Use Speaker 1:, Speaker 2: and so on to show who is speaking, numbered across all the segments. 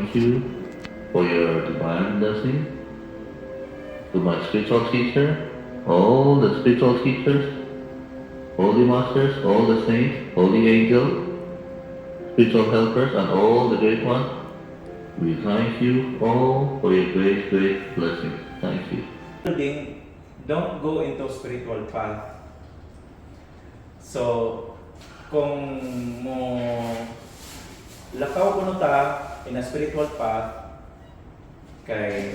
Speaker 1: thank you for your divine blessing to my spiritual teacher, all the spiritual teachers, holy masters, all the saints, holy angels, spiritual helpers, and all the great ones. We thank you all for your great, great blessings. Thank you.
Speaker 2: Don't go into spiritual path. So, kung mo lakaw kuno ta in a spiritual path, kay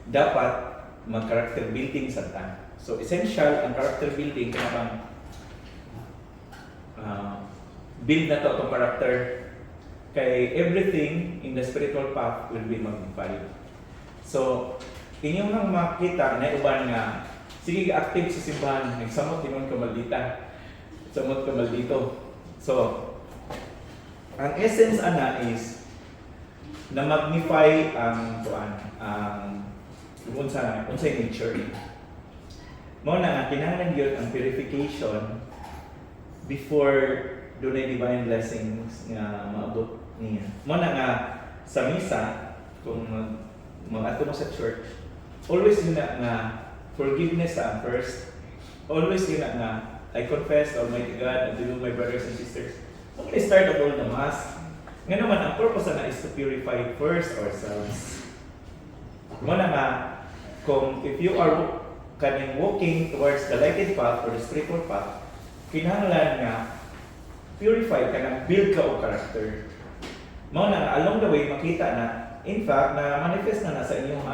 Speaker 2: dapat mag-character building sa ta. So, essential ang character building kaya bang build na to itong character. Kay everything in the spiritual path will be magnified. So, inyong nang makita na uban nga sige active sa simbahan, nagsamot tinon ka maldita. Samot ka maldito. So, ang essence ana is na magnify ang unsay nature. Mao na nga kinahanglan gyud ang purification before dunay divine blessings nga maabot niya. Mao na nga sa misa kung mag-ato mo sa church, always yun nga forgiveness ang first. Always yun nga I confess to Almighty God and to you, my brothers and sisters. Okay, start of all the Mass. Nga naman, ang purpose na is to purify first ourselves. Muna nga, kung if you are walking towards the lighted path or the spiritual path, kinahanglan nga purify ka na, build ka o character. Muna nga, along the way, makita na, in fact, na manifest na sa inyong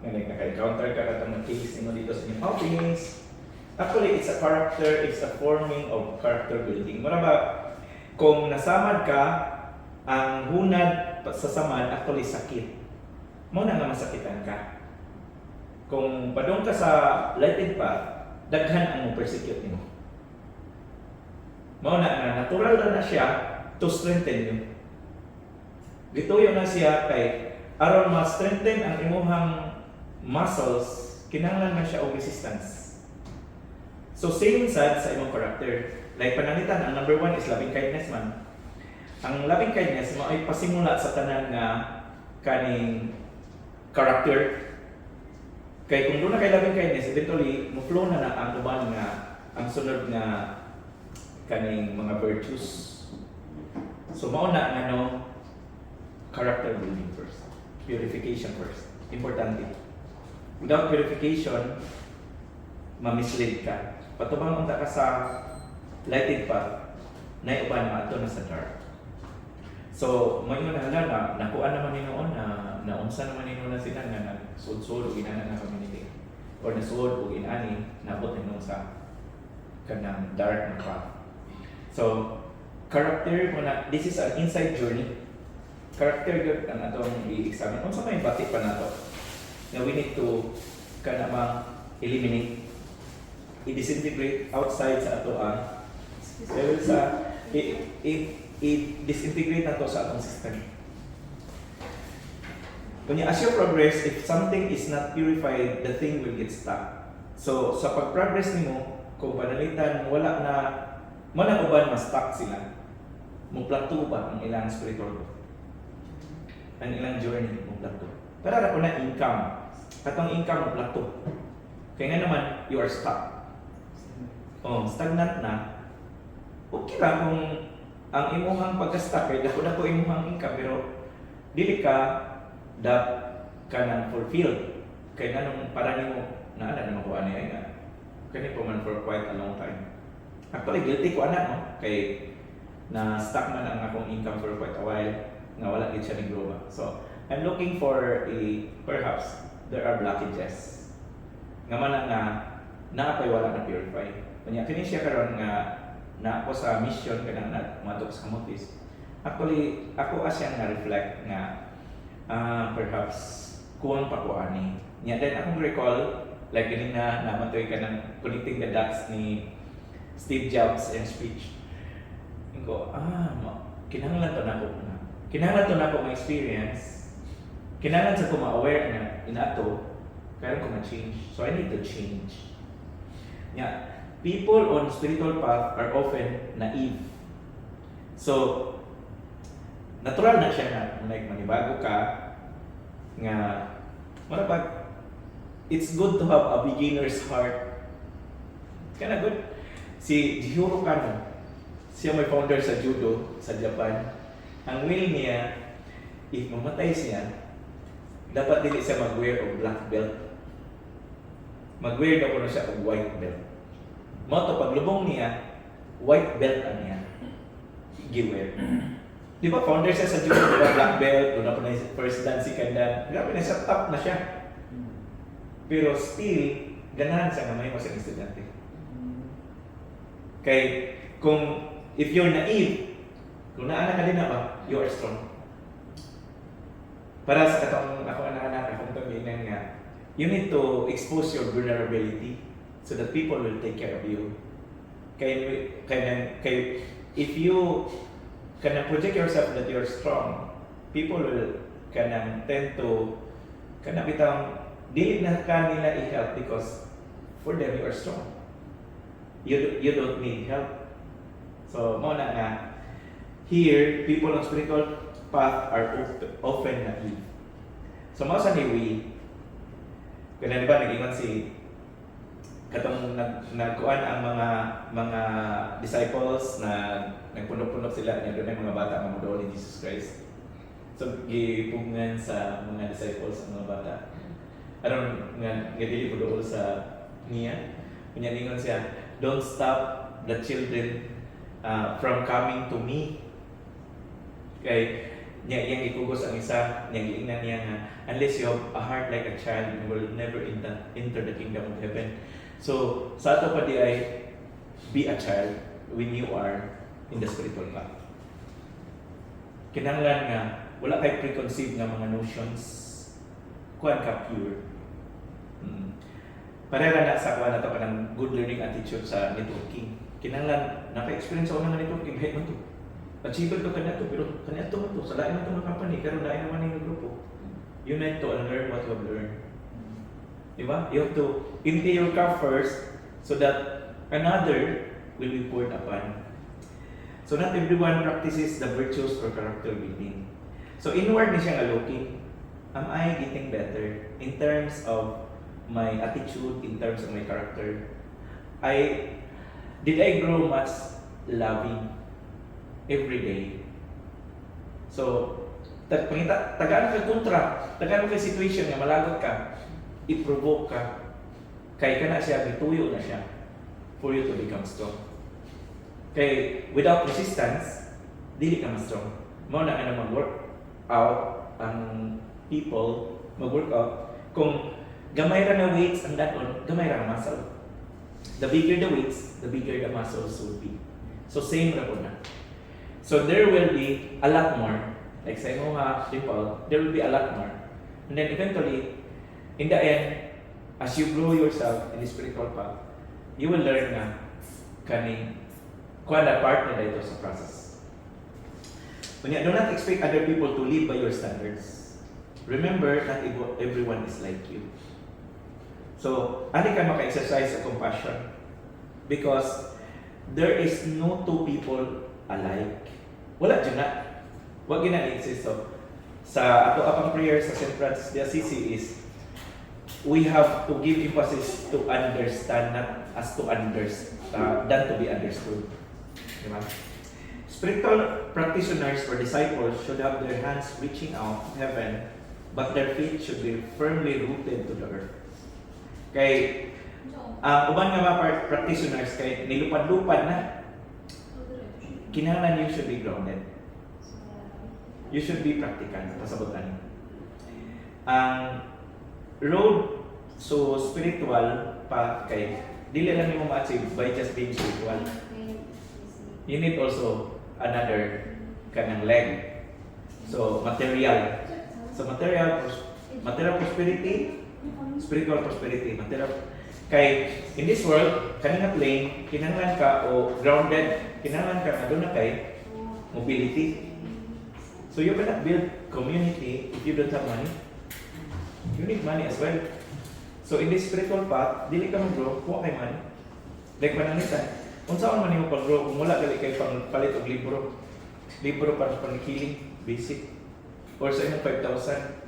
Speaker 2: naka-encounter ka katang case mo dito sa inyong office. Actually, it's a character, it's a forming of character building. Muna ba, kung nasamad ka, ang hunad sa samad, actually sakit. Muna nga masakitan ka. Kung padong ka sa lighted path, daghan ang persecute mo. Muna nga, natural na siya to strengthen you. Gituyo na siya kay aron ma-strengthen ang imuhang muscles, kinahanglan na siya og resistance. So same sad sa imong character. Like panangitan, ang number 1 is loving kindness man. Ang loving kindness mo ay pasimula sa tanan nga kaning character. Kay kung doon na kay loving kindness, eventually mo flow na ang uban nga ang sunod nga kaning mga virtues. So mauna nga character building first. Purification first. Importante. Without purification, ma-mislead ka. Patubang unta ka sa lighted path, na uban maato na sa dark. So, mo ingon na nakuan naman ni noon na unsa naman ni noon na sila nga nagsud-sud og inana na community or nasud og inani nabot ni sa kanang dark na path. So, character mo na, this is an inside journey. Character gyud ang atong i-examine. Unsa may batik pa nato? Na we need to eliminate, i-disintegrate outside sa ato dahil sa i-disintegrate na to sa atong system. Kunya, as you progress, if something is not purified, the thing will get stuck. So, sa pag-progress nimo, kung panalitan, wala na, uban ma-stuck sila. Mo-plateau ba ang ilang spiritual? Ang ilang journey mo-plateau. Pero ako na income. Katong income mo-plateau. Kaya nga naman, you are stuck. Stagnant na. Okay lang kung ang imuhang pagka-stuck ay dako-dako imuhang income, pero dili ka nang fulfilled. Kaya nga nung para nimo na makuha niya nga. Kani po man for quite a long time. Actually, guilty ko kay na stuck man ang akong income for quite a while, nga wala gid siya ni-grow ba. So, I'm looking for perhaps there are blockages. Nga man nga naapay wala na purify. Kanya kini siya karon nga na ako sa mission kanang matok sa kamutis. Actually, ako asya nga reflect nga perhaps kuwang pa ko ani. Nya then akong recall like gani na namatoy ka ng connecting the dots ni Steve Jobs in speech. Ingo, kinahanglan to nako na. Kinahanglan to nako ma-experience. Kinahanglan sa ko ma-aware na inato kaya ko ma-change. So I need to change. Yeah, people on spiritual path are often naive. So natural na siya na like manibago ka nga marapag it's good to have a beginner's heart. Kana good. Si Jihiro Kano, siya may founder sa judo sa Japan. Ang will niya, if mamatay siya, dapat dili siya mag-wear og black belt. Mag-wear daw na siya og white belt. Mo to paglubong niya, white belt na niya. Gi-wear. Di ba founder siya sa judo, di ba black belt, doon na po na yung first dan, second dan. Grabe na siya, top na siya. Pero still, ganahan siya nga may mas estudyante. Kay, kung if you're naive, kung naanak ka din na ba, you are strong. Para sa katong ako anak-anak, akong paminan nga, you need to expose your vulnerability so that people will take care of you. Kay if you can project yourself that you're strong, people will kanang tend to kanang bitang dili na kanila i-help because for them you are strong. You don't need help. So mo na nga here people on spiritual path are often naive. So mo sa niwi kana di ba nag-ingon si katong nagkuan ang mga disciples na nagpunok-punok sila niya doon ay mga bata nga modulo ni Jesus Christ. So gipugngan sa mga disciples ang mga bata. Aron nga dili modulo sa niya. Kunya ningon siya, don't stop the children from coming to me. Kay yang ikugos ang isa, yang giingnan niya nga, unless you have a heart like a child, you will never enter the kingdom of heaven. So, sa ato pa di ay, be a child when you are in the spiritual path. Kinahanglan nga, wala kay preconceived nga mga notions, kuan ka pure. Pareha na sa kuan na ito ka ng good learning attitude sa networking. Kinahanglan, naka-experience ako ng networking, kahit man ito. Achievable to kanya to, pero kanya to man to, sa lain man to mga company, pero lain naman yung grupo. You need to unlearn what you have learned. Diba? You have to empty your cup first so that another will be poured upon. So not everyone practices the virtues or character building. So inward ni siya nga looking, am I getting better in terms of my attitude, in terms of my character? Did I grow much loving every day? So, tagaan ka kontra, tagaan ka situation nga malagot ka, i-provoke ka, kay ka na siya, bituyo na siya, for you to become strong. Kay, without resistance, dili ka ma-strong. Mao na nga mag-work out ang people, mag-work out, kung gamay ra na weights ang daton, gamay ra ang muscle. The bigger the weights, the bigger the muscles will be. So, same ra po na. So there will be a lot more, like sa imo nga people, there will be a lot more. And then eventually, in the end, as you grow yourself in the spiritual path, you will learn na kaning kuan na part na dito sa process. Kunya, do not expect other people to live by your standards. Remember, not everyone is like you. So, ani ka maka-exercise sa compassion because there is no two people alike. Wala dyan na. Huwag gina-exist. So, sa ato apang prayer sa St. Francis de Assisi is, we have to give emphasis to understand, not as to understand, than to be understood. Diba? Spiritual practitioners or disciples should have their hands reaching out to heaven, but their feet should be firmly rooted to the earth. Kay, uban nga mga practitioners, kay nilupad-lupad na, kinahanglan you should be grounded. You should be practical. Pasabutan. Ang road so spiritual path kay dili lang mo ma-achieve by just being spiritual. You need also another kanang leg. So material. So material prosperity, spiritual prosperity, material. Kay in this world, kanina plane, kinahanglan ka o grounded, kinahanglan ka aduna kay mobility. So you cannot build community if you don't have money. You need money as well. So in this spiritual path, dili ka mag-grow, kuha kay money. Like panangitan, kung saan man mo pag-grow, kung wala gali kay palit og libro. Libro para sa pang-healing. basic. Or sa imong 5,000.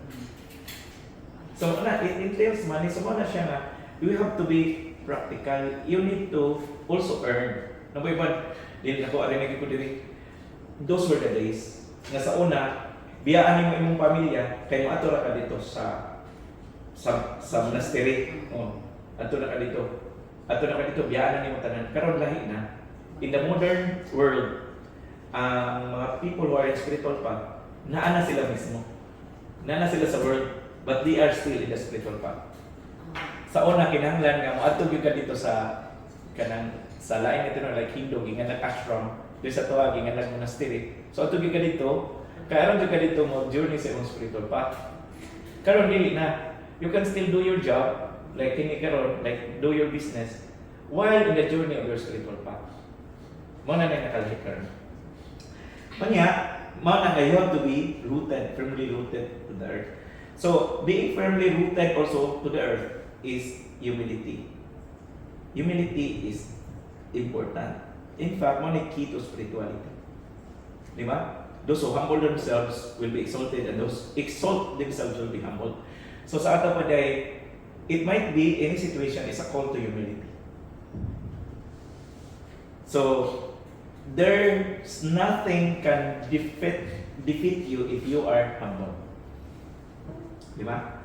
Speaker 2: So, it entails money. So, na siya nga, you have to be practical. You need to also earn. Number one, ako arinig ko diri. Those were the days. Nga sa una, biyaan mo imong pamilya, kay mo ato ra ka dito sa monastery. Oh, ato na ka dito. Ato na ka dito, biyaan na nimo tanan. Karon lahi na. In the modern world, ang mga people who are in spiritual path, naana sila mismo. Naana sila sa world, but they are still in the spiritual path. Sa una kinahanglan nga mo adto gyud ka dito sa kanang sa lain ito like Hindu gingan ashram, di sa tuwa gingan monastery. So adto gyud ka dito, kay aron gyud ka dito mo journey sa imong spiritual path. Karon dili na. You can still do your job like kini karon, like do your business while in the journey of your spiritual path. Mo na nakalahit karon. Kanya, mao na you have to be rooted, firmly rooted to the earth. So, being firmly rooted also to the earth is humility. Humility is important. In fact, one key to spirituality. Di ba? Those who humble themselves will be exalted and those exalt themselves will be humbled. So sa ato pa day, it might be any situation is a call to humility. So, there's nothing can defeat you if you are humble. Di ba?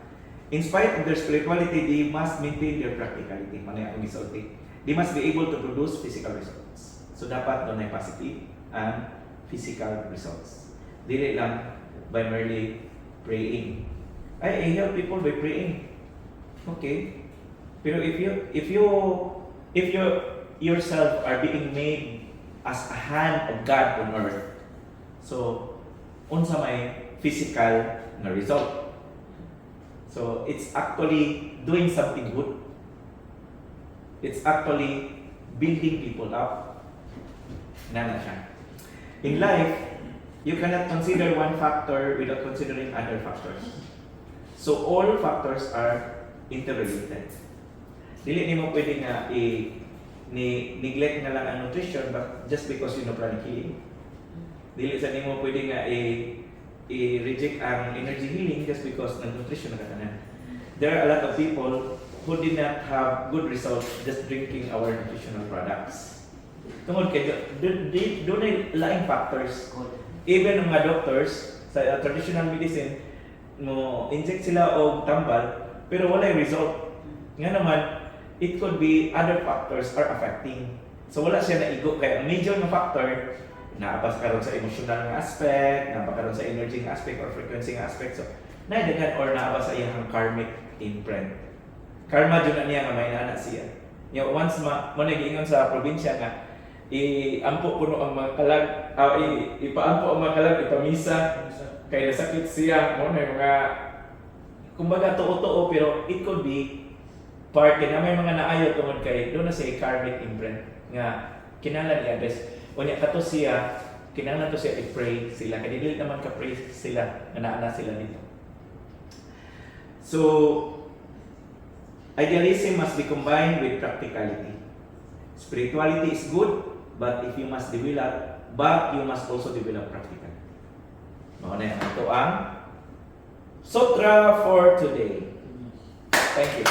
Speaker 2: In spite of their spirituality, they must maintain their practicality. Manay akong gisulti. They must be able to produce physical results. So dapat doon ay positive and physical results. Dili lang by merely praying. I help people by praying. Okay. Pero if you yourself are being made as a hand of God on earth, so unsa may physical na result. So it's actually doing something good. It's actually building people up. Nana siya. In life, you cannot consider one factor without considering other factors. So all factors are interrelated. Dili nimo pwede nga neglect na lang ang nutrition but just because you know pranic healing. Dili sa nimo pwede nga i-reject ang energy healing just because ng nutrition na katanan. There are a lot of people who did not have good results just drinking our nutritional products. Tungod kay doon ay laing factors. Even mga doctors sa traditional medicine mo inject sila og tambal pero wala result. Nga naman it could be other factors are affecting. So wala siya naigo kay ang major na factor naabas karon sa emotional nga aspect, naabas karon sa energy nga aspect or frequency nga aspect. So naidaghan or naabas sa iyang karmic imprint. Karma jud na niya nga may anak siya. Nya once mo nagiingon sa probinsya nga iampo puno ang mga kalag, ipaampo ang mga kalag, ipamisa kay nasakit siya mo na mga kumbaga tuo-tuo pero it could be part na may mga naayo tungod kay doon na sa karmic imprint nga kinahanglan i-address. Unya kato siya, kinahanglan to siya i-pray sila. Kaya dili naman ka-pray sila, nga naana sila dito. So, idealism must be combined with practicality. Spirituality is good, but if you must develop, but you must also develop practical. Mao na ito ang sutra for today. Thank you.